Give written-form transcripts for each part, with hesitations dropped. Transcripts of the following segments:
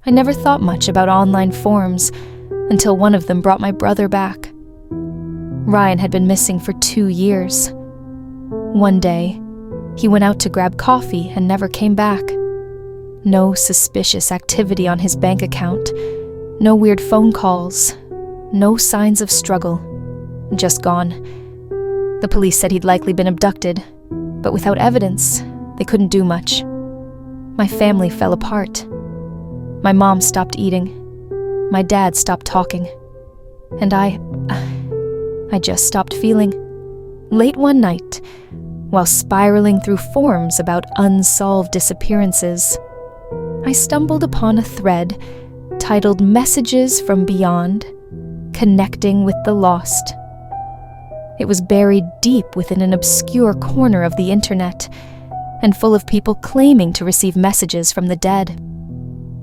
I never thought much about online forums until one of them brought my brother back. Ryan had been missing for 2 years. One day, he went out to grab coffee and never came back. No suspicious activity on his bank account, no weird phone calls, no signs of struggle, just gone. The police said he'd likely been abducted, but without evidence, they couldn't do much. My family fell apart. My mom stopped eating. My dad stopped talking. And I just stopped feeling. Late one night, while spiraling through forums about unsolved disappearances, I stumbled upon a thread titled Messages from Beyond, Connecting with the Lost. It was buried deep within an obscure corner of the internet and full of people claiming to receive messages from the dead.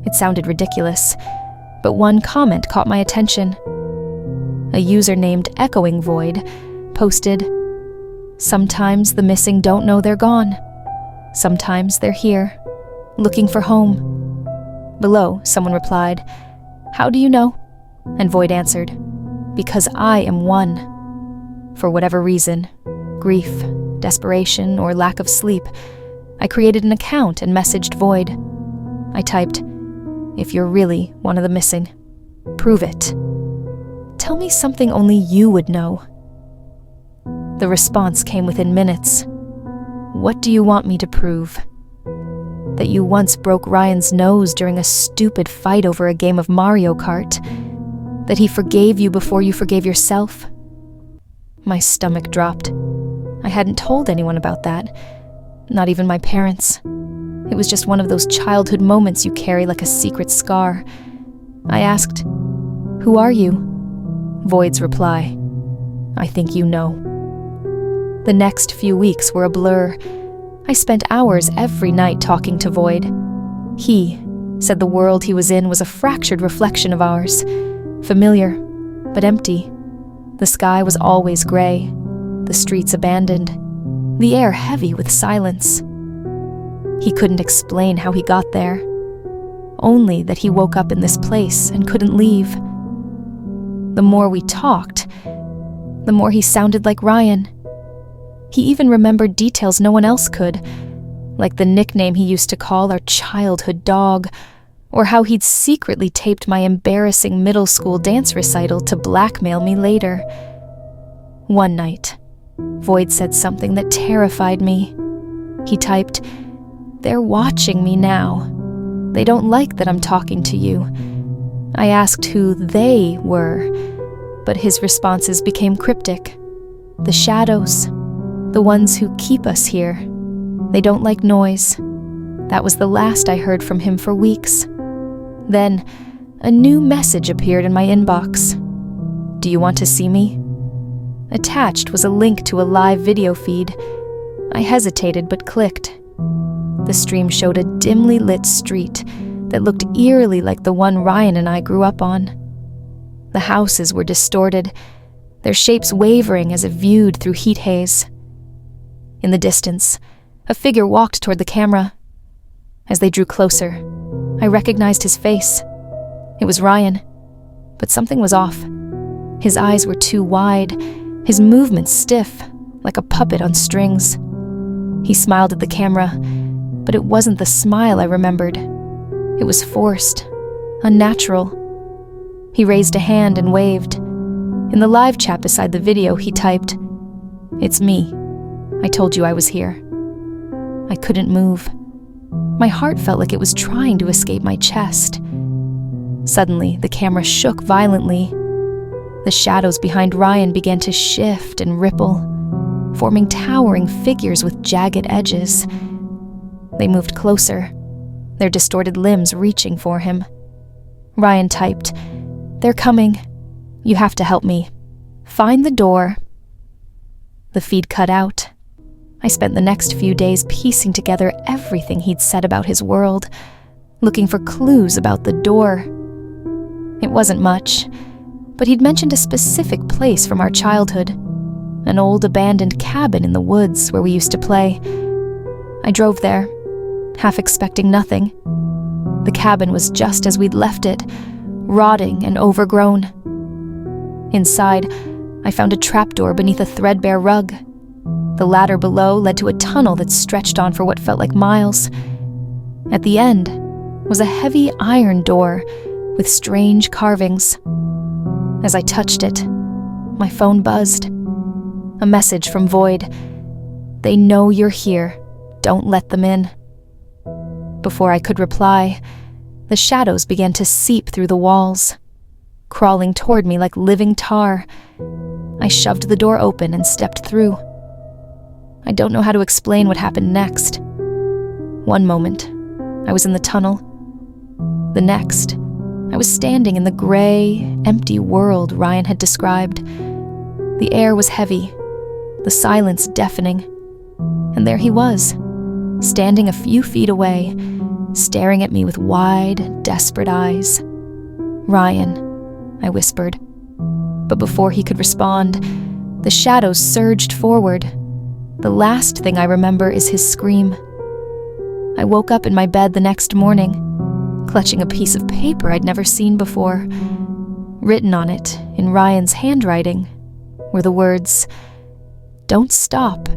It sounded ridiculous, but one comment caught my attention. A user named Echoing Void posted, "Sometimes the missing don't know they're gone. Sometimes they're here, looking for home." Below, someone replied, "How do you know?" And Void answered, "Because I am one." For whatever reason, grief, desperation, or lack of sleep, I created an account and messaged Void. I typed, "If you're really one of the missing, prove it. Tell me something only you would know." The response came within minutes. "What do you want me to prove? That you once broke Ryan's nose during a stupid fight over a game of Mario Kart? That he forgave you before you forgave yourself?" My stomach dropped. I hadn't told anyone about that, not even my parents. It was just one of those childhood moments you carry like a secret scar. I asked, "Who are you?" Void's reply, "I think you know." The next few weeks were a blur. I spent hours every night talking to Void. He said the world he was in was a fractured reflection of ours, familiar, but empty. The sky was always gray, the streets abandoned, the air heavy with silence. He couldn't explain how he got there, only that he woke up in this place and couldn't leave. The more we talked, the more he sounded like Ryan. He even remembered details no one else could, like the nickname he used to call our childhood dog, or how he'd secretly taped my embarrassing middle school dance recital to blackmail me later. One night, Void said something that terrified me. He typed, "They're watching me now. They don't like that I'm talking to you." I asked who they were, but his responses became cryptic. "The shadows. The ones who keep us here. They don't like noise." That was the last I heard from him for weeks. Then, a new message appeared in my inbox. "Do you want to see me?" Attached was a link to a live video feed. I hesitated but clicked. The stream showed a dimly lit street that looked eerily like the one Ryan and I grew up on. The houses were distorted, their shapes wavering as if viewed through heat haze. In the distance, a figure walked toward the camera. As they drew closer, I recognized his face. It was Ryan, but something was off. His eyes were too wide, his movements stiff, like a puppet on strings. He smiled at the camera, but it wasn't the smile I remembered. It was forced, unnatural. He raised a hand and waved. In the live chat beside the video, he typed, "It's me. I told you I was here." I couldn't move. My heart felt like it was trying to escape my chest. Suddenly, the camera shook violently. The shadows behind Ryan began to shift and ripple, forming towering figures with jagged edges. They moved closer, their distorted limbs reaching for him. Ryan typed, "They're coming. You have to help me. Find the door." The feed cut out. I spent the next few days piecing together everything he'd said about his world, looking for clues about the door. It wasn't much, but he'd mentioned a specific place from our childhood, an old abandoned cabin in the woods where we used to play. I drove there, half expecting nothing. The cabin was just as we'd left it, rotting and overgrown. Inside, I found a trapdoor beneath a threadbare rug. The ladder below led to a tunnel that stretched on for what felt like miles. At the end was a heavy iron door with strange carvings. As I touched it, my phone buzzed. A message from Void. "They know you're here. Don't let them in." Before I could reply, the shadows began to seep through the walls, crawling toward me like living tar. I shoved the door open and stepped through. I don't know how to explain what happened next. One moment, I was in the tunnel. The next, I was standing in the gray, empty world Ryan had described. The air was heavy, the silence deafening, and there he was, standing a few feet away, staring at me with wide, desperate eyes. "Ryan," I whispered. But before he could respond, the shadows surged forward. The last thing I remember is his scream. I woke up in my bed the next morning, clutching a piece of paper I'd never seen before. Written on it, in Ryan's handwriting, were the words, "Don't stop